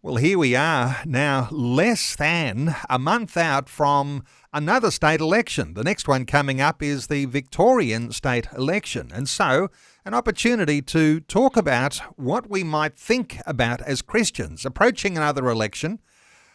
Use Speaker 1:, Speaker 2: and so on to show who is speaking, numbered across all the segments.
Speaker 1: Well, here we are now, less than a month out from another state election. The next one coming up is the Victorian state election. And so, an opportunity to talk about what we might think about as Christians approaching another election,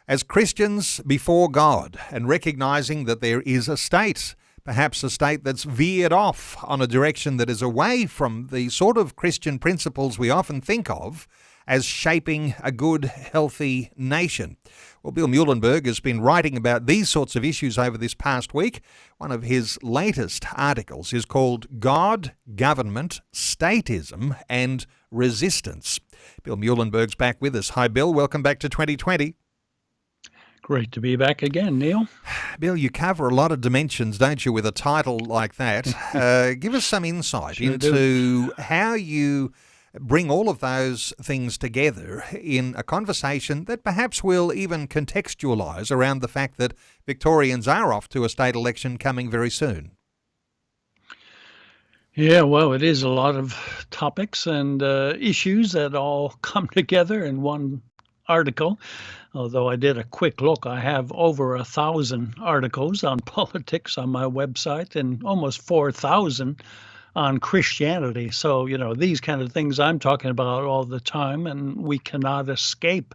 Speaker 1: as Christians before God, and recognising that there is a state, perhaps a state that's veered off on a direction that is away from the sort of Christian principles we often think of as shaping a good, healthy nation. Well, Bill Muehlenberg has been writing about these sorts of issues over this past week. One of his latest articles is called God, Government, Statism and Resistance. Bill Muehlenberg's back with us. Hi, Bill. Welcome back to 2020.
Speaker 2: Great to be back again, Neil.
Speaker 1: Bill, you cover a lot of dimensions, don't you, with a title like that? Give us some insight into how you bring all of those things together in a conversation that perhaps will even contextualise around the fact that Victorians are off to a state election coming very soon.
Speaker 2: Yeah, well, it is a lot of topics and issues that all come together in one article. Although I did a quick look, I have over 1,000 articles on politics on my website and almost 4,000 on Christianity. So, these kind of things I'm talking about all the time, and we cannot escape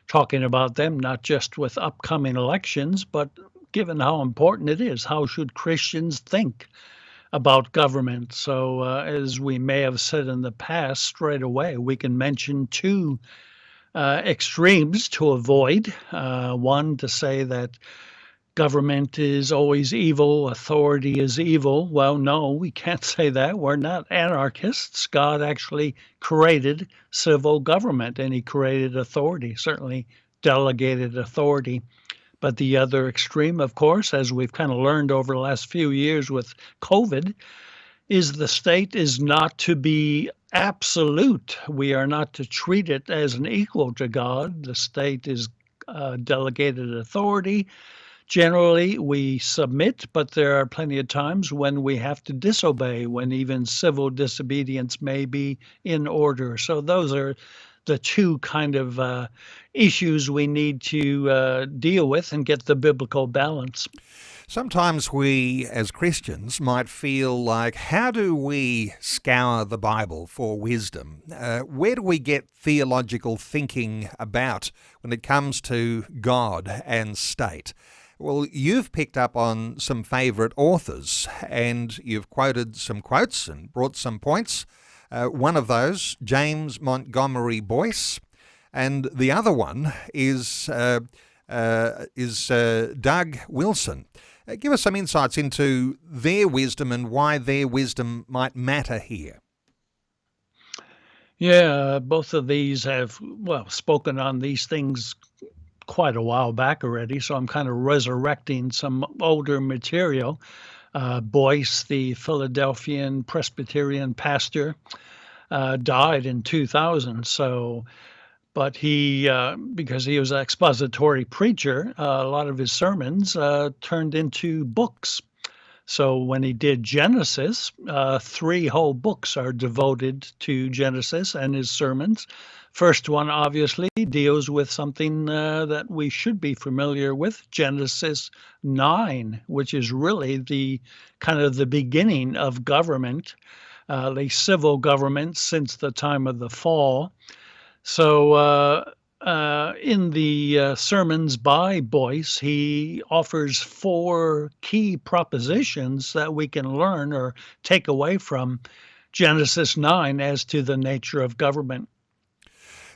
Speaker 2: talking about them, not just with upcoming elections, but given how important it is, how should Christians think about government? So, as we may have said in the past, straight away, we can mention two extremes to avoid. One, to say that government is always evil, authority is evil. Well, no, we can't say that. We're not anarchists. God actually created civil government, and he created authority, certainly delegated authority. But the other extreme, of course, as we've kind of learned over the last few years with COVID, is the state is not to be absolute. We are not to treat it as an equal to God. The state is delegated authority. Generally, we submit, but there are plenty of times when we have to disobey, when even civil disobedience may be in order. So those are the two kind of issues we need to deal with and get the biblical balance.
Speaker 1: Sometimes we, as Christians, might feel like, how do we scour the Bible for wisdom? Where do we get theological thinking about when it comes to God and state? Well, you've picked up on some favourite authors, and you've quoted some quotes and brought some points. One of those, James Montgomery Boyce, and the other one is Doug Wilson. Give us some insights into their wisdom and why their wisdom might matter here.
Speaker 2: Yeah, both of these have, spoken on these things quite a while back already, so I'm kind of resurrecting some older material. Boyce, the Philadelphian Presbyterian pastor, died in 2000. But he, because he was an expository preacher, a lot of his sermons turned into books. So when he did Genesis, 3 whole books are devoted to Genesis and his sermons. First one, obviously, deals with something that we should be familiar with, Genesis 9, which is really the kind of the beginning of government, the civil government since the time of the fall. So in the sermons by Boyce, he offers 4 key propositions that we can learn or take away from Genesis 9 as to the nature of government.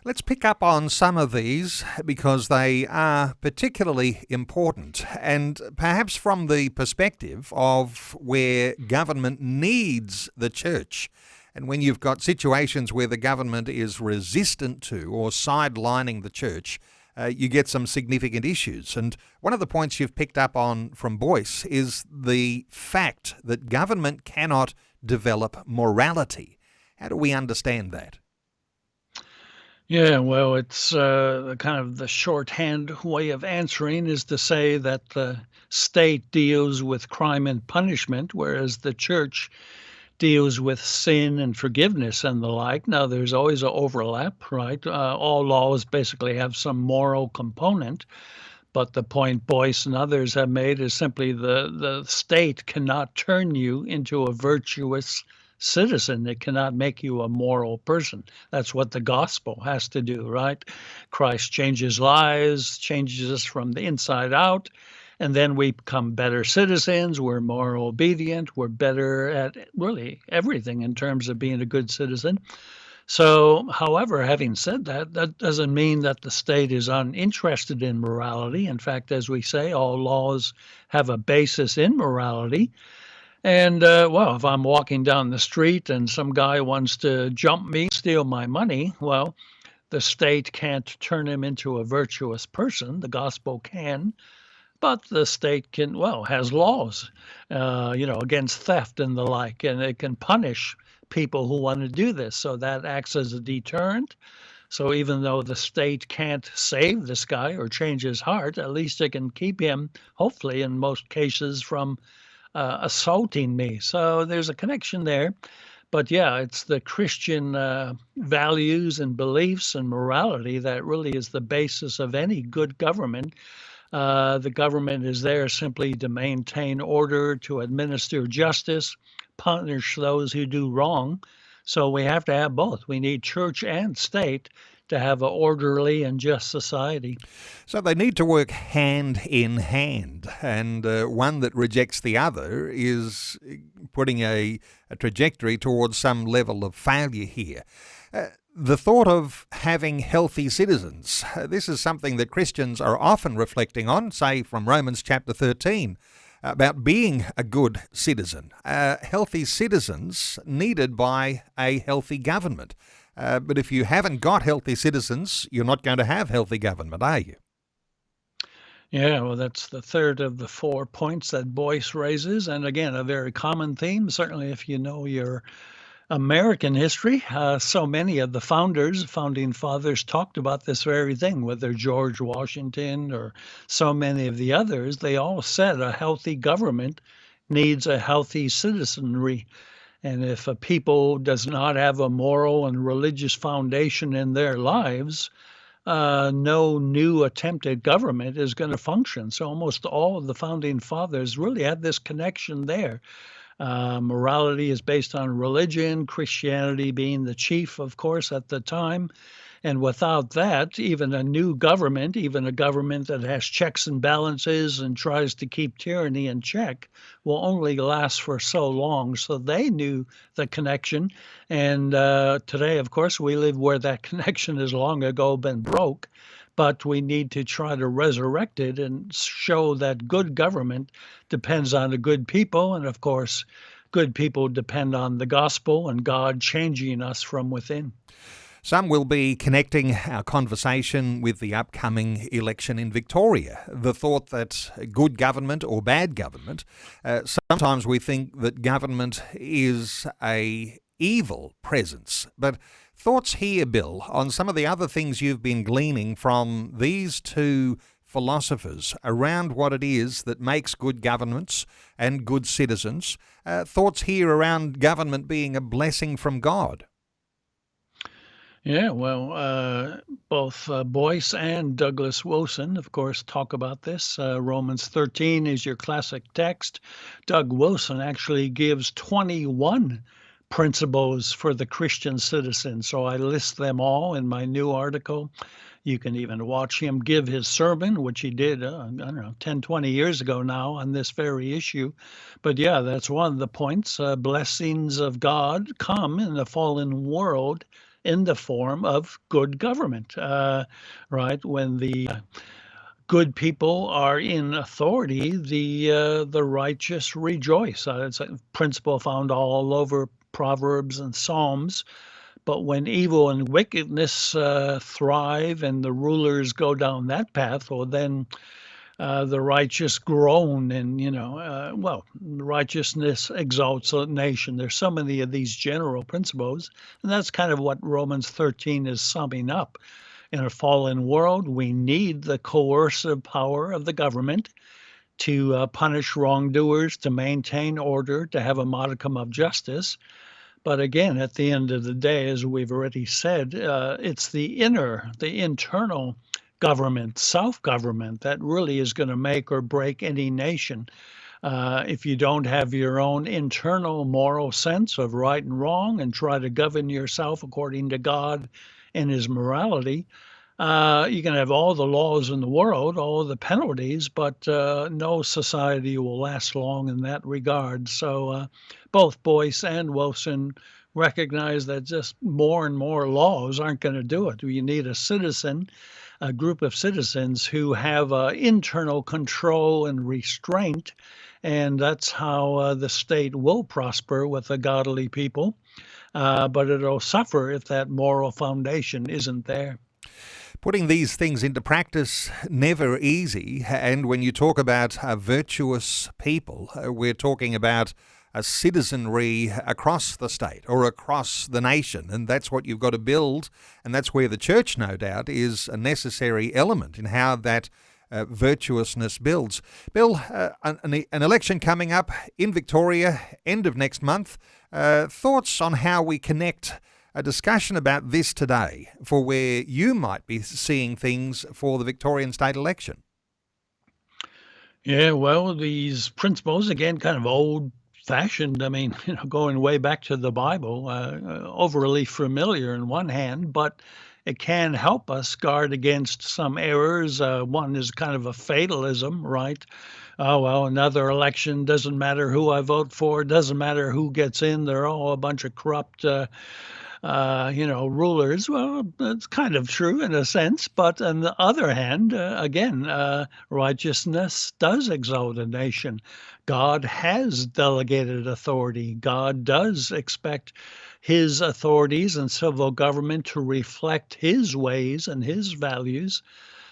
Speaker 1: Let's pick up on some of these because they are particularly important, and perhaps from the perspective of where government needs the church. And when you've got situations where the government is resistant to or sidelining the church, you get some significant issues. And one of the points you've picked up on from Boyce is the fact that government cannot develop morality. How do we understand that?
Speaker 2: Yeah, well, it's kind of the shorthand way of answering is to say that the state deals with crime and punishment, whereas the church deals with sin and forgiveness and the like. Now, there's always an overlap, right? All laws basically have some moral component, but the point Boyce and others have made is simply the state cannot turn you into a virtuous citizen. It cannot make you a moral person. That's what the gospel has to do, right? Christ changes lives, changes us from the inside out, and then we become better citizens. We're more obedient. We're better at really everything in terms of being a good citizen. So, however, having said that, that doesn't mean that the state is uninterested in morality. In fact, as we say, all laws have a basis in morality. And well, if I'm walking down the street and some guy wants to jump me, steal my money, well, the state can't turn him into a virtuous person. The gospel can, but the state can, well, has laws, against theft and the like, and it can punish people who want to do this. So that acts as a deterrent. So even though the state can't save this guy or change his heart, at least it can keep him, hopefully, in most cases, from assaulting me. So there's a connection there. But yeah, it's the Christian values and beliefs and morality that really is the basis of any good government. The government is there simply to maintain order, to administer justice, punish those who do wrong. So we have to have both. We need church and state to have an orderly and just society.
Speaker 1: So they need to work hand in hand, and one that rejects the other is putting a trajectory towards some level of failure here. The thought of having healthy citizens, this is something that Christians are often reflecting on, say from Romans chapter 13, about being a good citizen. Healthy citizens needed by a healthy government. But if you haven't got healthy citizens, you're not going to have healthy government, are you?
Speaker 2: Yeah, well, that's the third of the 4 points that Boyce raises. And again, a very common theme, certainly if you know your American history. So many of the founding fathers talked about this very thing, whether George Washington or so many of the others. They all said a healthy government needs a healthy citizenry. And if a people does not have a moral and religious foundation in their lives, no new attempted government is going to function. So almost all of the founding fathers really had this connection there. Morality is based on religion, Christianity being the chief, of course, at the time. And without that, even a new government, even a government that has checks and balances and tries to keep tyranny in check, will only last for so long. So they knew the connection. And today, of course, we live where that connection has long ago been broke. But we need to try to resurrect it and show that good government depends on the good people. And of course, good people depend on the gospel and God changing us from within.
Speaker 1: Some will be connecting our conversation with the upcoming election in Victoria. The thought that good government or bad government, sometimes we think that government is a evil presence. But thoughts here, Bill, on some of the other things you've been gleaning from these two philosophers around what it is that makes good governments and good citizens. Thoughts here around government being a blessing from God.
Speaker 2: Yeah, well, both Boyce and Douglas Wilson, of course, talk about this. Romans 13 is your classic text. Doug Wilson actually gives 21 principles for the Christian citizen. So I list them all in my new article. You can even watch him give his sermon, which he did, 10, 20 years ago now on this very issue. But yeah, that's one of the points. Blessings of God come in the fallen world in the form of good government, right? When the good people are in authority, the righteous rejoice. It's a principle found all over Proverbs and Psalms. But when evil and wickedness thrive and the rulers go down that path, well, then the righteous groan and, righteousness exalts a nation. There's so many of these general principles, and that's kind of what Romans 13 is summing up. In a fallen world, we need the coercive power of the government. to punish wrongdoers, to maintain order, to have a modicum of justice. But again, at the end of the day, as we've already said, it's the internal government, self-government, that really is going to make or break any nation. If you don't have your own internal moral sense of right and wrong and try to govern yourself according to God and His morality, you can have all the laws in the world, all the penalties, but no society will last long in that regard. So both Boyce and Wilson recognize that just more and more laws aren't going to do it. You need a group of citizens who have internal control and restraint, and that's how the state will prosper with a godly people. But it'll suffer if that moral foundation isn't there.
Speaker 1: Putting these things into practice, never easy. And when you talk about virtuous people, we're talking about a citizenry across the state or across the nation. And that's what you've got to build. And that's where the church, no doubt, is a necessary element in how that virtuousness builds. Bill, an election coming up in Victoria, end of next month. Thoughts on how we connect a discussion about this today for where you might be seeing things for the Victorian state election?
Speaker 2: Yeah, well, these principles, again, kind of old-fashioned. I mean, going way back to the Bible, overly familiar in one hand, but it can help us guard against some errors. One is kind of a fatalism, right? Oh, well, another election, doesn't matter who I vote for, doesn't matter who gets in, they're all a bunch of corrupt rulers. Well, that's kind of true in a sense, but on the other hand, again, righteousness does exalt a nation. God has delegated authority. God does expect His authorities and civil government to reflect His ways and His values.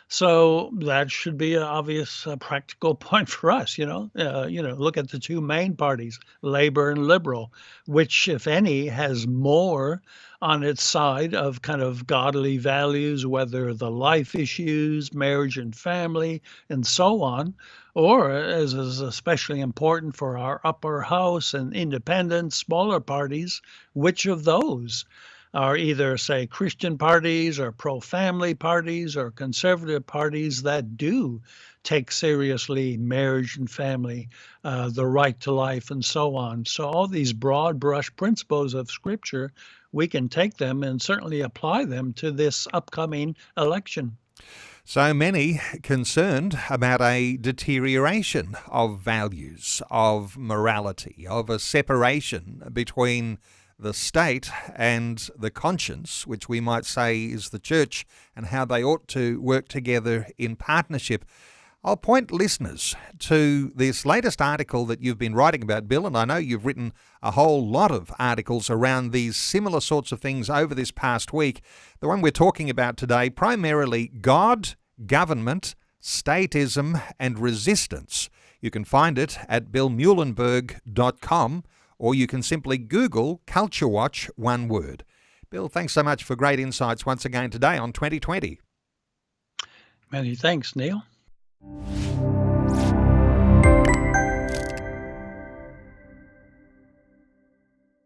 Speaker 2: So that should be an obvious practical point for us. Look at the two main parties, Labor and Liberal, which, if any, has more on its side of kind of godly values, whether the life issues, marriage and family, and so on, or, as is especially important for our upper house and independent, smaller parties, which of those are either, say, Christian parties or pro-family parties or conservative parties that do take seriously marriage and family, the right to life, and so on. So all these broad brush principles of Scripture, we can take them and certainly apply them to this upcoming election.
Speaker 1: So many concerned about a deterioration of values, of morality, of a separation between the state and the conscience, which we might say is the church, and how they ought to work together in partnership. I'll point listeners to this latest article that you've been writing about, Bill, and I know you've written a whole lot of articles around these similar sorts of things over this past week. The one we're talking about today, primarily God, government, statism, and resistance. You can find it at billmuehlenberg.com, or you can simply Google Culture Watch, one word. Bill, thanks so much for great insights once again today on 2020.
Speaker 2: Many thanks, Neil.